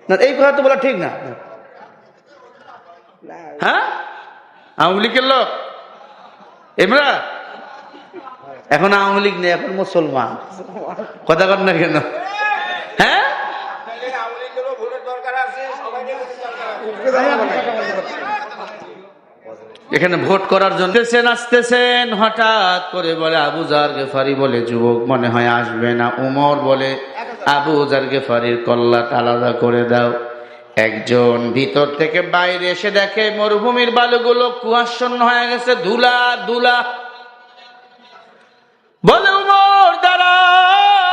না, এই কথা তো বলা ঠিক না। হ্যাঁ, আওয়ামী লীগের লোক এমরা এখন আওয়ামী লীগ নেই, এখন মুসলমান। কথা কর না কেন? হ্যাঁ, এখানে ভোট করার জন্য আসতেছেন, হঠাৎ করে বলে আবু জার গেফারি বলে যুবক মনে হয় আসবে না। উমর বলে আবু জার গেফারির কল্লাটা আলাদা করে দাও। একজন ভিতর থেকে বাইরে এসে দেখে মরুভূমির বালুগুলো কুয়াশাচ্ছন্ন হয়ে গেছে, ধুলা ধুলা। বলে উমর দাঁড়াও,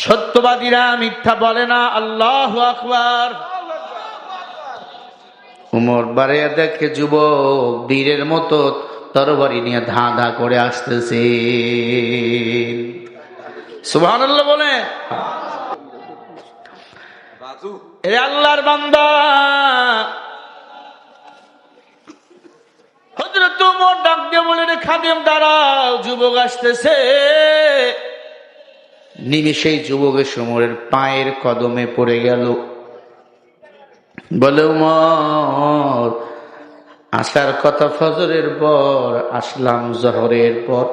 সত্যবাদীরা মিথ্যা বলে না, আল্লাহু আকবার। উমর বারে দেখে যুবক বীরের মতো তরবারি নিয়ে ধা ধা করে আসতেছে। সুবহানাল্লাহ বলে। এ আল্লাহর বান্দা, হযরত উমর ডাক দিয়ে বলে রে খাদেম দাঁড়াও, যুবক আসতেছে। নিমেষেই যুবকের উমরের পায়ের কদমে পড়ে গেল। বলে উমর, আসার কথা ফজরের পর, আসলাম জোহরের পর।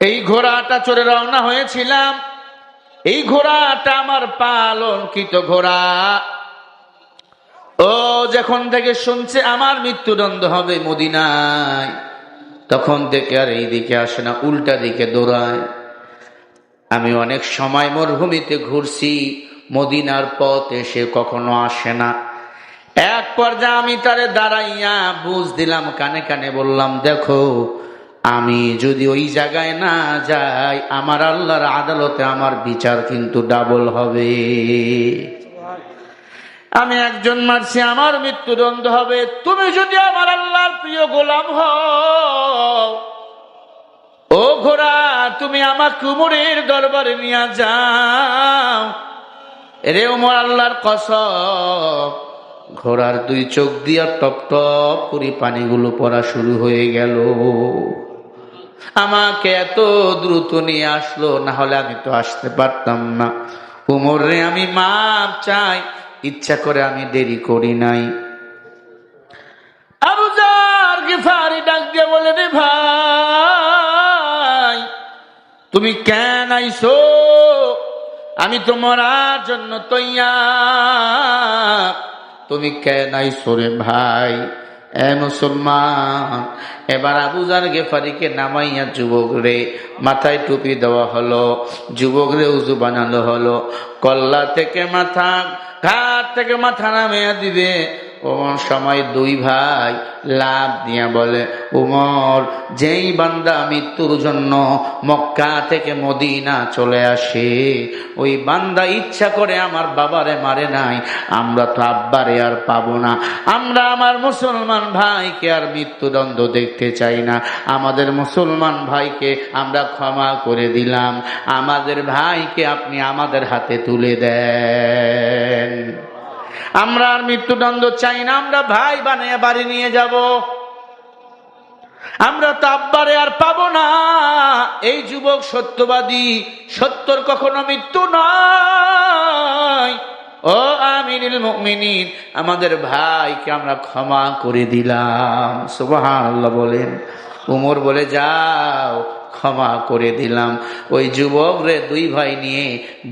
এই ঘোড়াটা চড়ে রওনা হয়েছিলাম, এই ঘোড়াটা আমার পালনকৃত ঘোড়া। ও যখন থেকে শুনছে আমার মৃত্যুদণ্ড হবে মদিনায়, তখন থেকে আর এই দিকে আসে না, উল্টা দিকে দৌড়ায়। আমি অনেক সময় মরুভূমিতে ঘুরছি, মদিনার পথ এসে কখনো আসে না। এক পর্যায়ে আমি তারে দাঁড়াইয়া বুঝ দিলাম, কানে কানে বললাম, দেখো আমি যদি ওই জায়গায় না যাই, আমার আল্লাহর আদালতে আমার বিচার কিন্তু ডাবল হবে। আমি একজন মারছি, আমার মৃত্যুদণ্ড হবে। তুমি যদি আমার আল্লাহর প্রিয় গোলাম হও, ও ঘোড়া তুমি আমাকে উমরের দরবারে নিয়ে যাও। রে উমর, আল্লাহর কসম, ঘোড়ার দুই চোখ দিয়া টপ টপ করে পানিগুলো পড়া শুরু হয়ে গেল। আমাকে এত দ্রুত নিয়ে আসলো, না হলে আমি তো আসতে পারতাম না। উমর রে আমি মাপ চাই, ইচ্ছা করে আমি দেরি করি নাই। আবু জার গিফারি ডাক দিয়ে বলে রে ভাই, তুমি কেন আইছো? আমি তো মরার জন্য তৈয়ার, তুমি কেন আইছো রে ভাই? এ মুসলমান, এবার আবু জার গেফারিকে নামাইয়া যুবক রে মাথায় টুপি দেওয়া হলো, যুবক রে উজু বানানো হলো। কল্লা থেকে মাথা, ঘাট থেকে মাথা নামিয়া দিবে। ওমর সময় দুই ভাই লাভ দিয়া বলে, উমর, যেই বান্দা মৃত্যুর জন্য মক্কা থেকে মদিনা চলে আসে, ওই বান্দা ইচ্ছা করে আমার বাবারে মারে নাই, আমরা তো আব্বারে আর পাবো না। আমরা আমার মুসলমান ভাইকে আর মৃত্যুদণ্ড দেখতে চাই না। আমাদের মুসলমান ভাইকে আমরা ক্ষমা করে দিলাম, আমাদের ভাইকে আপনি আমাদের হাতে তুলে দেন। আমরা আর মৃত্যুদণ্ড চাই না, আমরা ভাই বানিয়ে বাড়ি নিয়ে যাব। আমরা তো আব্বারে আর পাবো না। এই যুবক সত্যবাদী, সত্যর কখনো মৃত্যু নয়। ও আমিরুল মুমিনিন, আমাদের ভাইকে আমরা ক্ষমা করে দিলাম। সুবহানাল্লাহ বলেন। উমর বলে, যাও, ক্ষমা করে দিলাম। ওই যুবক রে দুই ভাই নিয়ে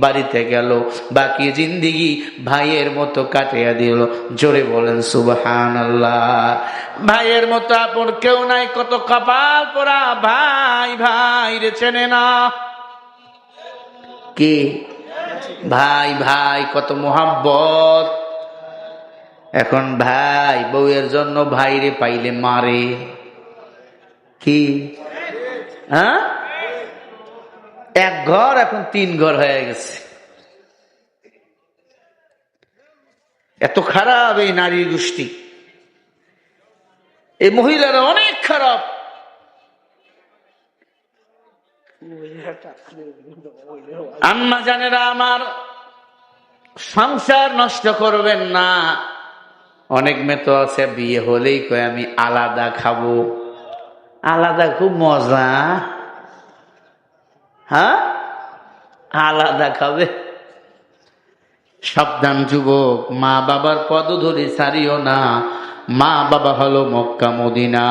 বাড়িতে গেল, বাকি জিন্দিগি ভাইয়ের মতো কাটিয়ে দিল। জোরে বলেন সুবহানাল্লাহ। ভাইয়ের মতো আপন কেউ নাই, কত কপাল পোড়া ভাই ভাই রে চেনে না। কি ভাই ভাই, কত মোহাব্বত। এখন ভাই বউয়ের জন্য ভাইরে পাইলে মারে। কি হ্যাঁ, এক ঘর এখন 3 ঘর হয়ে গেছে। এত খারাপ এই নারী গোষ্ঠী, এই মহিলারা অনেক খারাপ। আম্মা জানেরা আমার, সংসার নষ্ট করবেন না। অনেক মেয়ে তো আছে বিয়ে হলেই কয় আমি আলাদা খাবো, আলাদা খুব মজা। হ্যাঁ, আলাদা খাবে। সাবধান যুবক, মা বাবার পদ ধরে ছাড়িও না। মা বাবা হলো মক্কা মদিনা।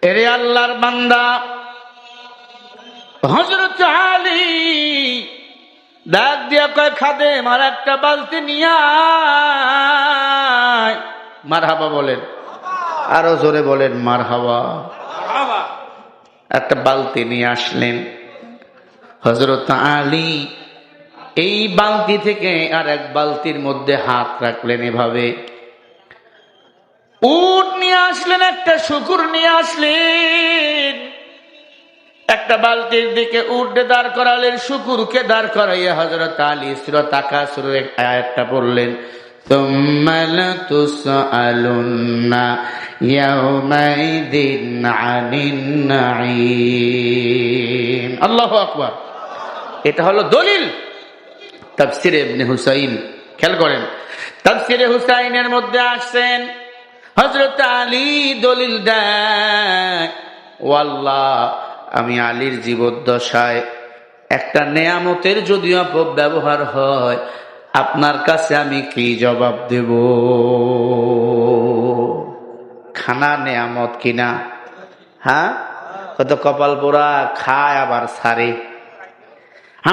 এরে আল্লাহর বান্দা, হযরত আলী ডাক দিয়া কয়, খাদেম আর একটা বালতি নিয়ে আয়। মারহাবা বলেন, আরো জোরে বলেন মারহাবা। একটা বালতি নিয়ে আসলেন। হযরত আলী এই বালতি থেকে আর এক বালতির মধ্যে হাত রাখলেন এভাবে। উট নিয়ে আসলেন, একটা শুকুর নিয়ে আসলেন। একটা বালতির দিকে উটে দাঁড় করালেন, শুকুরকে দাঁড় করাইয়া হযরত আলী সূরা তাকাসুরের আয়াতটা পড়লেন, সুম্মা লাতুসআলুন্না ইয়াওমাইযিন আনিন নাঈম। আল্লাহু আকবার। এটা হলো দলিল তাফসীরে ইবনে হুসাইন। খেয়াল করেন, তাফসীরে হুসাইনের মধ্যে আসছেন হযরত আলী দলিল দেয়, ও আল্লাহ, আমি আলীর জীবদ্দশায় একটা নেয়ামতের যদিও অপব্যবহার হয়, আপনার কাছে আমি কি জবাব দেব? খানা নেয়ামত কিনা? হ্যাঁ, কত কপাল পোড়া, খায় আবার ছাড়ে।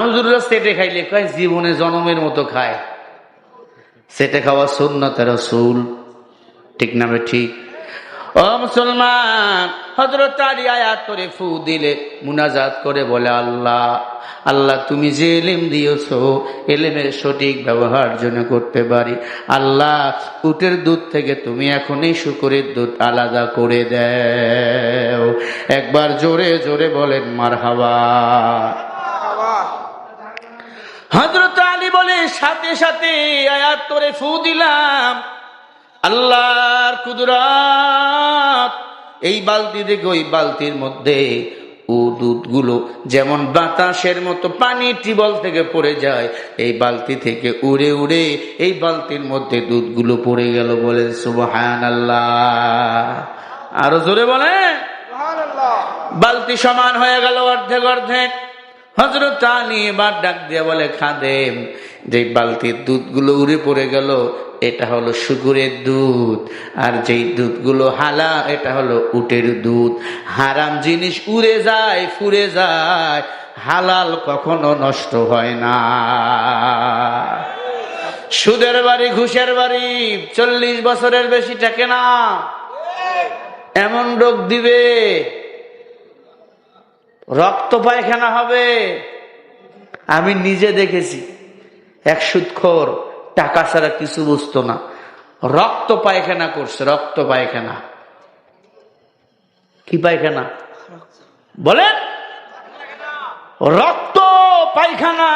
হুজুররা সেটে খাইলে কয় জীবনে জনমের মতো খায়। সেটে খাওয়া সুন্নাত রাসূল, ঠিক না ঠিক? ও মুসলমান, হযরত আলী আয়াত করে ফু দিলে মুনাজাত করে বলে, আল্লাহ আল্লাহ, তুমি যে ইলম দিয়েছো, ইলমের সঠিক ব্যবহার যেন করতে পারি। আল্লাহ, উটের দুধ থেকে তুমি এখন এই শুকরের দুধ আলাদা করে দাও। একবার জোরে জোরে বলেন মারহাবা। হযরত আলী বলে, সাথে সাথে আয়াত করে ফু দিলাম। আল্লাহর কুদরত, এই বালতি থেকে ওই বালতির মধ্যে ও দুধগুলো যেমন বাতাসের মতো পানি টিবল থেকে পড়ে যায়, এই বালতি থেকে উড়ে উড়ে এই বালতির মধ্যে দুধগুলো পড়ে গেল। বলেন সুবহানাল্লাহ। আরো জোরে বলেন সুবহানাল্লাহ। বালতি সমান হয়ে গেল অর্ধেক অর্ধেক। হযরত আলী এবার ডাক দিয়ে বলে, খাদেম, যে বালতির দুধগুলো উড়ে পড়ে গেল এটা হলো শুকুরের দুধ, আর যেই দুধগুলো হালা এটা হলো উটের দুধ। হারাম জিনিস উড়ে যায়, ফুরে যায়, হালাল কখনো নষ্ট হয় না। সুদের বাড়ি, ঘুষের বাড়ি 40 বছরের বেশি থাকে না, এমন রোগ দিবে, রক্ত পায়খানা হবে। আমি নিজে দেখেছি, এক সুদখোর টাকা ছাড়া কিছু বুঝতো না, রক্ত পায়খানা করছে। রক্ত পায়খানা কি পায়খানা বলেন? রক্ত পায়খানা।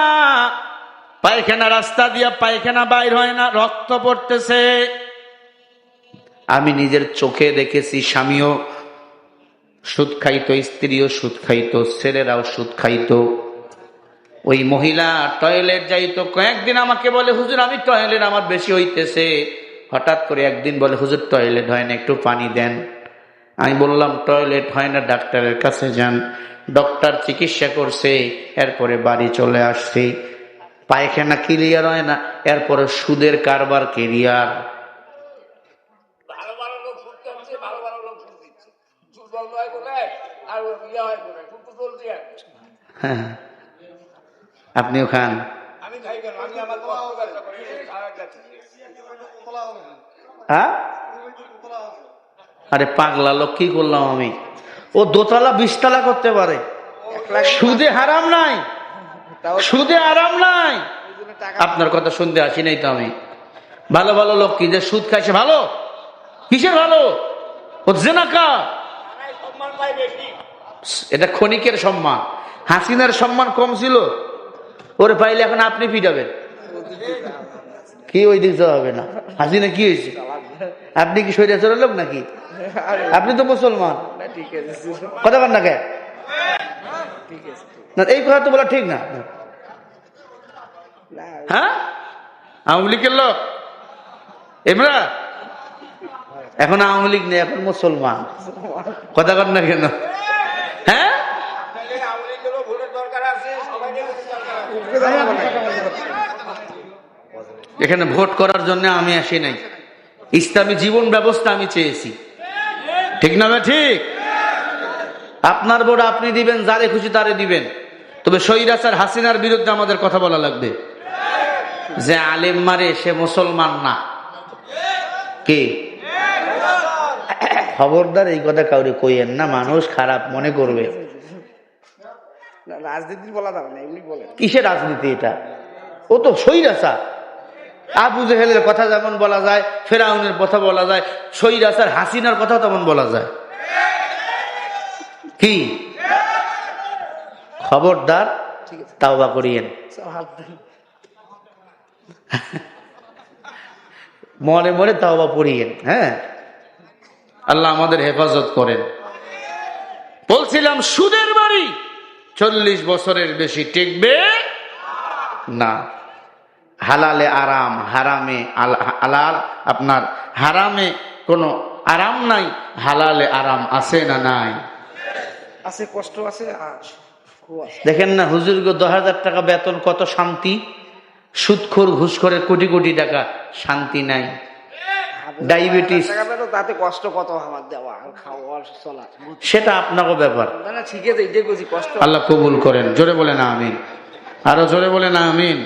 পায়খানা রাস্তা দিয়া পায়খানা বাইর হয় না, রক্ত পড়তেছে। আমি নিজের চোখে দেখেছি, স্বামীও সুদ খাইতো, স্ত্রীও সুদ খাইতো, ছেলেরাও সুদ খাইতো। ওই মহিলা টয়লেট যাইতো, কয়েকদিন আমাকে বলে, হুজুর আমি টয়লেট আমার বেশি হইতেছে। হঠাৎ করে একদিন বলে, হুজুর টয়লেট হয় না, একটু পানি দেন। আমি বললাম, টয়লেট হয় না, ডাক্তারের কাছে যান। ডক্টর চিকিৎসা করছে, এরপরে বাড়ি চলে আসছে। পায়খানা ক্লিয়ার হয় না, এরপরে সুদের কারবার ক্লিয়ার। হ্যাঁ, আপনিও খান? আরে পাগলা লোক, কি করলাম আমি? ও দোতলা 20 তলা করতে পারে। সুদে হারাম নাই, সুদে আরাম নাই। আপনার কথা শুনতে আসি নাই তো আমি। ভালো ভালো লোক কি যে সুদ খাইছে, ভালো কিসের ভালো? ও জেনাকা, এটা ক্ষণিকের সম্মান। হাসিনার সম্মান কম ছিল, ওরে পাইলে এখন আপনি পিটাবেন। কি ওই দিক হবে না? হাসিনা কি হয়েছে? আপনি কি স্বৈরাচারের লোক নাকি? আপনি তো মুসলমান, কথা বল না কে? এই কথা তো বলা ঠিক না। হ্যাঁ, আওয়ামী লীগের লোক এমরা, এখন আওয়ামী লীগ নেই, এখন মুসলমান, কথা বল না কেন? হ্যাঁ, এখানে ভোট করার জন্য আমি আসি নাই, ইসলামী জীবন ব্যবস্থা আমি চেয়েছি। ঠিক না? ঠিক। আপনার ভোট আপনি দিবেন, যারে খুশি তারে দিবেন, তবে স্বৈরাচার হাসিনার বিরুদ্ধে আমাদের কথা বলা লাগবে। যে আলেম মারে সে মুসলমান না। কে? খবরদার এই কথা কাউরে কইয়েন না, মানুষ খারাপ মনে করবে। রাজনীতি বলা যাবে না, এমনি বলেন। কিসের রাজনীতি? এটা ও তো স্বৈরাচার। আবু জেহেলের কথা যেমন বলা যায়, ফেরাউনের কথা বলা যায়, স্বৈরাচার হাসিনার কথা তেমন বলা যায়। কি? খবরদার তাওবা করিয়েন, মনে মনে তাওবা পড়িয়েন। হ্যাঁ, আল্লাহ আমাদের হেফাজত করেন। বলছিলাম সুদের বাড়ি 40 বছরের বেশি টিকবে না। হালালে আরাম, হারামে হালাল। আপনার হারামে কোনো আরাম নাই, হালালে আরাম আছে না নাই? আছে, কষ্ট আছে। দেখেন না হুজুরকে 10,000 টাকা বেতন, কত শান্তি। সুদখোর ঘুষখোরের কোটি কোটি টাকা, শান্তি নাই। ডায়াবেটিস, তাতে কষ্ট কত আমার দেওয়া খাওয়া চলা, সেটা আপনারও ব্যাপার। ঠিক আছে, এটাই বুঝি কষ্ট। আল্লাহ কবুল করেন। জোরে বলেন আমিন, আরো জোরে বলেন আমিন।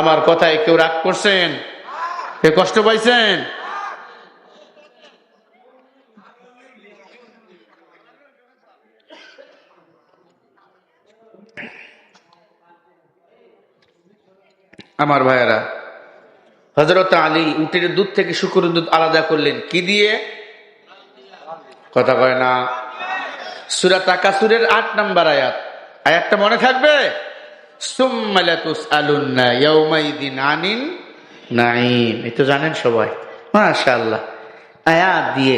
আমার কথায় কেউ রাগ করছেন? কেউ কষ্ট পাইছেন? আমার ভাইয়েরা, হযরত আলী উটের দুধ থেকে শুকরের দুধ আলাদা করলেন কি দিয়ে? কথা কয় না। সূরা তাকাসুরের 8 নম্বর আয়াত। আয়াতটা মনে থাকবে? সুম্মা লাতুসআলুন্না ইয়াউমাইযিন আনিন নাঈম। এটা জানেন সবাই, মাশাআল্লাহ। আয়াত দিয়ে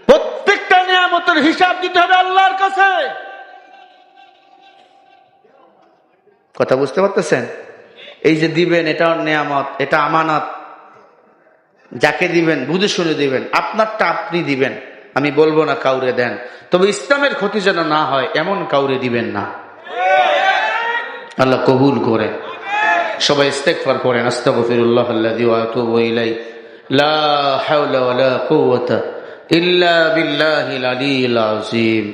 প্রত্যেকটা নিয়ামতের হিসাব দিতে হবে আল্লাহর কাছে। কথা বুঝতে পারতেছেন? এই যে দিবেন, এটা নিয়ামত, এটা আমানত। যাকে দিবেন বুঝে শুনে দিবেন, আপনারটা আপনি দিবেন। আমি বলবো না কাউরে দেন, তবে ইসলামের ক্ষতি যেন না হয় এমন কাউরে দিবেন না। আল্লাহ কবুল করেন। সবাই ইস্তেগফার করেন। আস্তাগফিরুল্লাহাল্লাযী ওয়া আতুবু ইলাইহি, লা হাওলা ওয়ালা কুওয়াতা ইল্লা বিল্লাহিল আলিয়্যিল আযীম।